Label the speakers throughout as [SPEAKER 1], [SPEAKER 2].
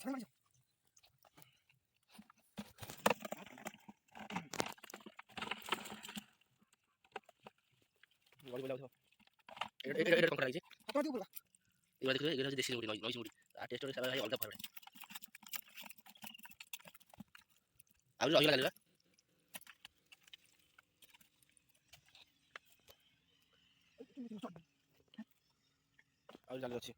[SPEAKER 1] এটা কঙ্কড়া লাগছে এবার দেখো এগুলো হচ্ছে দেশি চিংড়ি নয় চিংড়ি আর টেস্ট হচ্ছে ভাই অলগা পাবে আর রহি লাগবে আর জাল আছে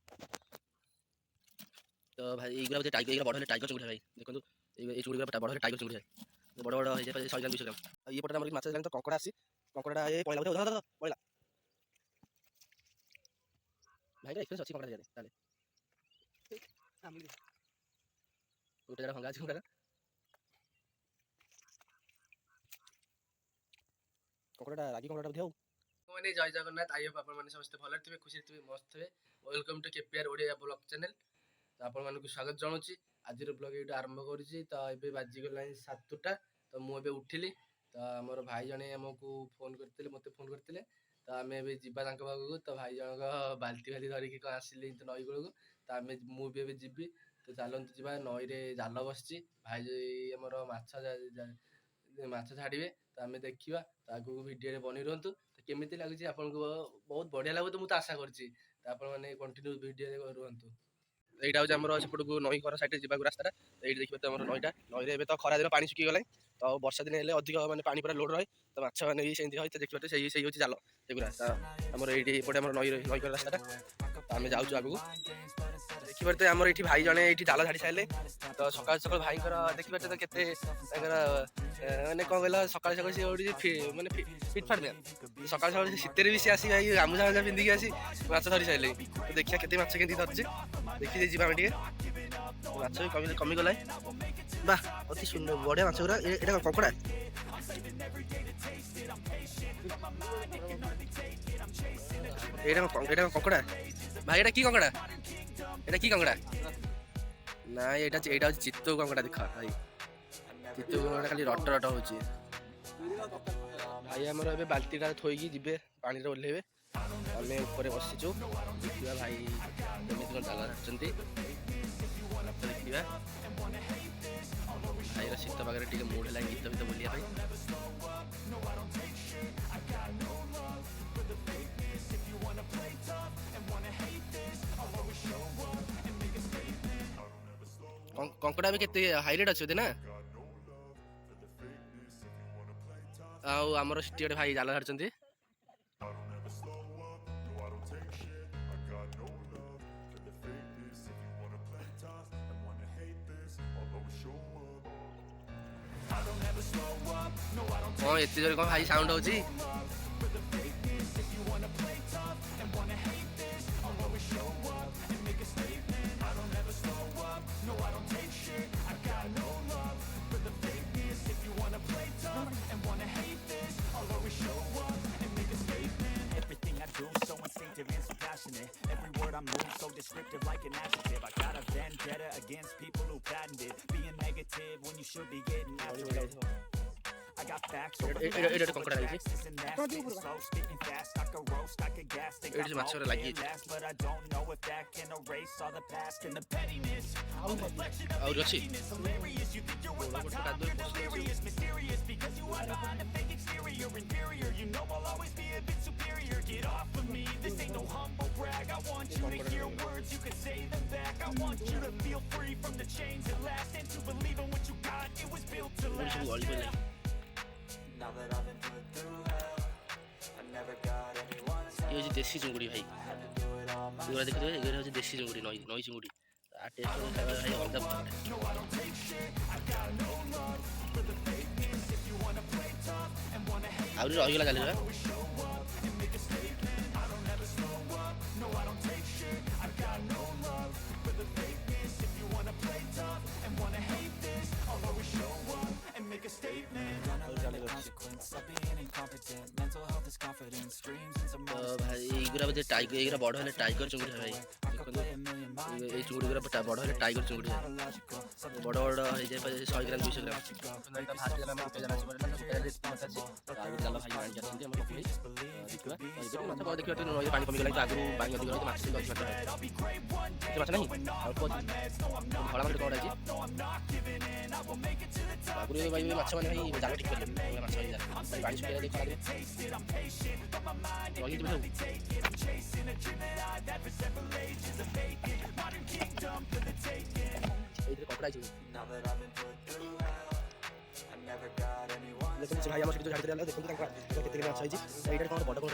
[SPEAKER 1] তো ভাই এইগুলো হচ্ছে টাইগার এগুলো বড় হলে টাইগার চিংড়ি ভাই দেখুন এই চিংড়িগুলো বড় হলে টাইগার চিংড়ি হয় বড় বড় হয়ে যায় 100 গ্রাম 200 গ্রাম আর এই পটে আমরা মাছ জানি তো কঙ্কড়া আসি কঙ্কড়াটা এই পয়লা উঠে দাও পয়লা ভাইটা এক্সপেরিয়েন্স আছে কঙ্কড়া জানি তাহলে ওটা যারা ভাঙা আছে কঙ্কড়া কঙ্কড়াটা রাগি কঙ্কড়াটা দেও মানে জয় জগন্নাথ আই হোপ ଆପଣମାନେ ସମସ୍ତେ ଭଲରେ ଥିବେ ଖୁସିରେ ଥିବେ ମସ୍ତ ଥିବେ welcome to K.P.R Odia blog channel ତ ଆପଣମାନଙ୍କୁ ସ୍ୱାଗତ ଜଣାଉଛି ଆଜିର ବ୍ଲଗ୍ ଏଇଠୁ ଆରମ୍ଭ କରୁଛି ତ ଏବେ ବାଜିଗଲାଣି 7ଟା ତ ମୁଁ ଏବେ ଉଠିଲି ତ ଆମର ଭାଇ ଜଣେ ଆମକୁ ଫୋନ୍ କରିଥିଲେ ମୋତେ ଫୋନ୍ କରିଥିଲେ ତ ଆମେ ଏବେ ଯିବା ତାଙ୍କ ପାଖକୁ ତ ଭାଇ ଜଣଙ୍କ ବାଲ୍ଟି ଫାଲ୍ଟି ଧରିକି କ'ଣ ଆସିଲେ ନଈ କୂଳକୁ ତ ମୁଁ ବି ଏବେ ଯିବି ତ ଚାଲନ୍ତୁ ଯିବା ନଈରେ ଜାଲ ବସିଛି ଭାଇ ଆମର ମାଛ ଛାଡ଼ିବେ ତ ଆମେ ଦେଖିବା ତ ଆଗକୁ ଭିଡ଼ିଓରେ ବନେଇ ରୁହନ୍ତୁ ତ କେମିତି ଲାଗୁଛି ଆପଣଙ୍କୁ ବହୁତ ବଢ଼ିଆ ଲାଗୁଛି ମୁଁ ତ ଆଶା କରୁଛି ତ ଆପଣମାନେ କଣ୍ଟିନ୍ୟୁ ଭିଡ଼ିଓରେ ରୁହନ୍ତୁ এইটা হচ্ছে আমার সেপটକୁ নଈ ঘର ସାଇଡ଼ରେ ଯିବାକୁ ରାସ୍ତାଟା এইଠି ଦେଖିବେ ତ ଆମର ନଈଟା ନଈରେ ଏବେ ତ ଖରାଦିନ ପାଣି ଶୁଖିଗଲାଣି ତ ବର୍ଷା ଦିନ ହେଲେ ଅଧିକ ମାନେ ପାଣି ପୁରା ଲୋଡ଼ ରହେ ତ ମାଛ ମାନେ ବି ସେମିତି হয় ତ ଦେଖିବା ତ ସେଇ ହେଉଛି ଜାଲ ସେଗୁଡ଼ା ତ ଆମର ଏଇଠି ଏପଟେ ଆମର ନଈ ଘର ରାସ୍ତାଟା ତ ଆମେ ଯାଉଛୁ ଆଗକୁ ଦେଖିପାରୁଥିବେ ଆମର ଏଇଠି ଭାଇ ଜଣେ ଏଇଠି ଜାଲ ଛାଡ଼ି ସାରିଲେ ତ ସକାଳୁ ସକାଳୁ ଭାଇଙ୍କର ଦେଖିପାରୁଥିବେ ତ କେତେ ତାଙ୍କର ମାନେ କ'ଣ କହିଲ ସକାଳୁ ସକାଳୁ ସେ ଗୋଟେ ମାନେ ଫିଟ୍ ଫାଟ୍ ସକାଳୁ ସକାଳୁ ଶୀତରେ ବି ସେ ଆସି ଭାଇ ଗାମୁଛା ପିନ୍ଧିକି ଆସି ମାଛ ଧରି ସାରିଲେ ତ ଦେଖିବା କେତେ ମାଛ କେମିତି ଧରିଛି ଦେଖିଦେଇ ଯିବା ଆମେ ଟିକେ ମାଛ ବି କମିଗଲା ବା ଅତି ସୁନ୍ଦର ବଢ଼ିଆ ମାଛ ଗୁଡ଼ା ଏଇଟା କଙ୍କଡ଼ା ଏଇଟା କଙ୍କଡ଼ା ଭାଇ ଏଇଟା କି କଙ୍କଡ଼ା এটা কি কঙ্কড়া না এটা হচ্ছে চিত্তৌ কঙ্কড়া দেখা ভাই চিত্তৌ কঙ্কড়া খালি রট রট হচ্ছে ভাই ଆମର ଏବେ ବାଲ୍ଟିଟା ଥୋଇକି ଯିବେ ପାଣିରେ ଓହ୍ଲେଇବେ ଆମେ ଉପରେ ବସିଛୁ ଦେଖିବା ଭାଇ କେମିତି କ'ଣ ଜାଲ ଧରିଛନ୍ତି ଦେଖିବା ଭାଇର ଶୀତ ପାଖରେ ଟିକେ ମୁଡ୍ ହେଲା ଗୀତ ଫୀତ ବୋଲିବା ପାଇଁ କଙ୍କଡ଼ା ବି କେତେ ହାଇ ରେଟ୍ ଅଛି ବୋଧେ ନା ଆଉ ଆମର ସେଠି ଗୋଟେ ଭାଇ ଜାଲ ଧରିଛନ୍ତି ହଁ ଏତେ ଜୋରେ କ'ଣ ଭାଇ ସାଉଣ୍ଡ ହଉଛି
[SPEAKER 2] Every word I move so descriptive like an adjective. I got a vendetta against people who patented being negative when you should be getting after it. I got facts over facts, and that's getting slow, spitting fast. I could roast, I could gas. Think I'm last, but I don't know if that can erase all the past and the pettiness. A reflection of the emptiness. Hilarious, you think you're worth my time. You're delirious, mysterious, because you hide behind a fake exterior. Inferior, you know I'll always be a bit superior. Get off of me, this ain't no humble brag. I want you to hear words, you can say them back. I want you to feel free from the chains that last, and to believe in what you got, it was built to last. Now that I've been put through hell, I never got anyone's help.
[SPEAKER 1] ये होची देशी चिंगुड़ी भाई एगुला देखिए एगुला होची देशी चिंगुड़ी नई चिंगुड़ी a test भाई अलग आउरी रहिगला जाली रे भाई एगुरा बोधे टाइगर एगुरा बड़ हेले टाइगर चिंगुड़ी भाई देखो এই চিংড়িগুলো বড় হলে টাইগর চিংড়ি হয়। বড় বড় ହେଇଯାଏ 100 ଗ୍ରାମ 200 ଗ୍ରାମ। ଭାତ ଜାଲ ଆମେ ଗୋଟେ ଜାଲ ଅଛି ପରେ ମାଛ ଅଛି ଆଉ ଗୋଟେ ଜାଲ ଭାଇ ଆଣିକି ଆସିଛନ୍ତି ଆମର ପକେଇ ଦେଖିବା ମାଛ କଣ ଦେଖିବା ଟିକେ ନଈରେ ପାଣି କମିଗଲା ତ ଆଗରୁ ପାଣି ଅଧିକ ରହିଛି ମାଛ ଅଧିକ ମାଛ କିଛି ମାଛ ନାହିଁ ଅଳ୍ପ ଅଛି ଧଳା ମାଛ କଣ ଅଛି ଆଗରୁ ଭାଇ ମାଛ ମାନେ ଭାଇ ଜାଲ ଠିକ୍ କରିବେ ମାଛ ହେଇଯାଏ ପାଣି ଶୁଖିଲା ଦେଖା ରହିଯିବେ ସବୁ। এইଥିରେ କପଡ଼ା ଅଛି ଦେଖନ୍ତୁ ସେ ଭାଇ ଆମର ସେଠି ଯେଉଁ ଝାଡ଼ିଥିଲେ ହେଲା ଦେଖନ୍ତୁ ତାଙ୍କ କେତେ କେତେ ମାଛ ହେଇଛି ଏଇଟା କ'ଣ ବଡ଼ କ'ଣ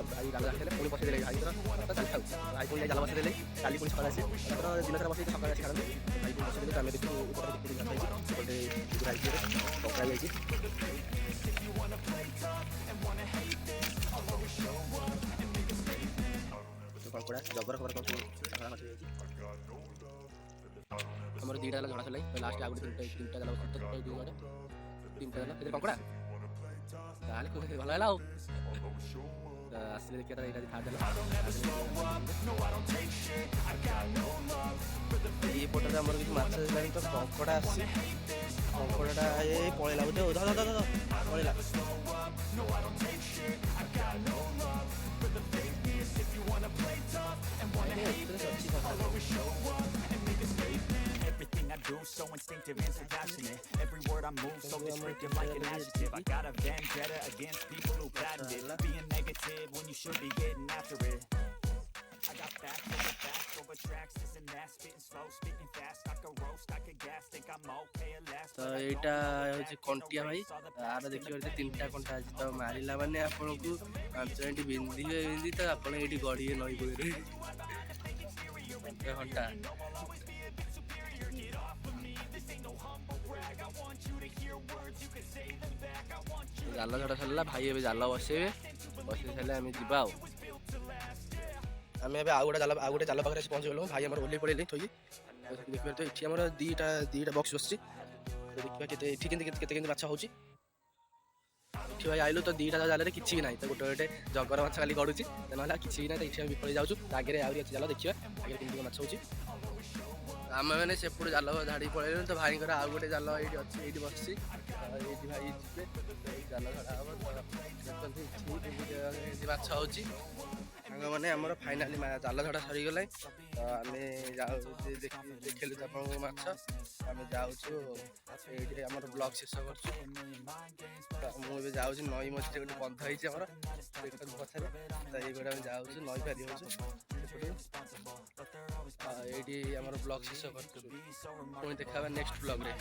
[SPEAKER 1] ଭାଇ ଜାଲ ଆସିଲେ ପୁଣି ବସେଇ ଦେଲେ ଭାଇଙ୍କର ଚାଲିଥାଉ ଭାଇ ପୁଣି ଜାଲ ବସେଇ ଦେଲେ କାଲି ପୁଣି ସକାଳେ ଆସେ ତାଙ୍କର ଦିନ ସାରା ବସେଇ ସକାଳେ ଆସି ଖାଆନ୍ତି ଭାଇ ପୁଣି ବସେଇ ଦେଲେ ଆମେ ଦେଖୁ ଉପରେ କେତେ ମାଛ ହେଇଛି ଗୋଟେ ଭାଇରେ କପଡ଼ା ହେଇଯାଇଛି କଙ୍କଡ଼ା ଜବର ଖବର କ'ଣ ମାଛ ହେଇଯାଇଛି ଆମର ଦୁଇଟା ଜାଲ ଝଡ଼ା ସରିଲା ଲାଷ୍ଟ ଆଉ ଗୋଟେ ତିନିଟା ଜାଲ ତିନିଟା ଜାଲ ସେଥିରେ କଙ୍କଡ଼ା ତାହେଲେ ଭଲ ହେଲା ଆଉ ଆସିଲେ ଦେଖିବା ଏଇଟା ଥାର୍ଡ ଜାଲ ଏଇପଟରେ ଆମର କିଛି ମାଛ ହେଲାଣି ତ କଙ୍କଡ଼ା ଆସିଛି କଙ୍କଡ଼ାଟା ଏ ପଳେଇଲା ବୋଧେ ପଳେଇଲା
[SPEAKER 2] Everything I do so instinctive and so passionate. Every word I move so descriptive like an adjective. I got a vendetta against people who patented being negative when you should be getting after it. I got facts over tracks, this and that, spitting slow, spitting fast. I could roast, I could gas, think I'm okay at last.
[SPEAKER 1] ତ ଏଇଟା ହେଉଛି କଣ୍ଟିଆ ଭାଇ ଆର ଦେଖିବାରେ ତିନିଟା କଣ୍ଟା ଅଛି ତ ମାରିଲା ମାନେ ଆପଣଙ୍କୁ 5 ମିନିଟ୍ ବିନ୍ଧି ତ ଆପଣ ଏଇଠି ଗଡ଼ିବେ ନଈ କୂଳରେ ଘଣ୍ଟା ଜାଲ ଝଡ଼ା ସରିଲା ଭାଇ ଏବେ ଜାଲ ବସେଇବେ ବସେଇ ସାରିଲେ ଆମେ ଯିବା ଆଉ ଆମେ ଏବେ ଆଉ ଗୋଟେ ଜାଲ ପାଖରେ ଆସି ପହଞ୍ଚିଗଲୁ ଭାଇ ଆମର ଓହ୍ଲେଇ ପଳେଇଲେ ଥୋଇ ଦେଖିବା ତ ଏଠି ଆମର ଦିଟା ବକ୍ସ ବସିଛି ଦେଖିବା ଏଠି କେମିତି ମାଛ ହେଉଛି ଏଠି ଭାଇ ଆଇଲୁ ତ ଦିଟା ଜାଲରେ କିଛି ବି ନାହିଁ ତ ଗୋଟେ ଜଗର ମାଛ ଖାଲି ଗଡ଼ୁଛି ନହେଲେ କିଛି ବି ନାହିଁ ତ ଏଠି ଆମେ ବିପଳେଇ ଯାଉଛୁ ଆଗରେ ଆହୁରି ଅଛି ଜାଲ ଦେଖିବା ଆଗରେ କେମିତି ମାଛ ହେଉଛି ଆମେ ମାନେ ସେପଟେ ଜାଲ ଝାଡ଼ିକି ପଳେଇଲୁ ତ ଭାଇଙ୍କର ଆଉ ଗୋଟେ ଜାଲ ଏଇଠି ଅଛି ଏଇଠି ବସିଛି ଏଇଠି ଭାଇ ଯିବେ ଜାଲ ଝଡ଼ା ହେବ ଦେଖନ୍ତୁ ଏଠି ମାଛ ହେଉଛି ସାଙ୍ଗମାନେ ଆମର ଫାଇନାଲି ଜାଲ ଝଡ଼ା ସରିଗଲାଣି ତ ଆମେ ଯାଉଛୁ ଦେଖିଲୁ ତ ଆପଣଙ୍କୁ ମାଛ ଆମେ ଯାଉଛୁ ଏଇଠି ଆମର ବ୍ଲଗ୍ ଶେଷ କରୁଛୁ ତ ମୁଁ ଏବେ ଯାଉଛି ନଈ ମଝିରେ ଗୋଟେ ବନ୍ଧ ହେଇଛି ଆମର ଦେଖନ୍ତୁ ପଛରେ ତ ଏଇପଟେ ଆମେ ଯାଉଛୁ ନଈ ପାରି ହେଉଛୁ ଏଇଠି ଆମର ବ୍ଲଗ୍ ଶେଷ କରୁଛୁ ପୁଣି ଦେଖା ହେବା ନେକ୍ସଟ ବ୍ଲଗ୍ରେ।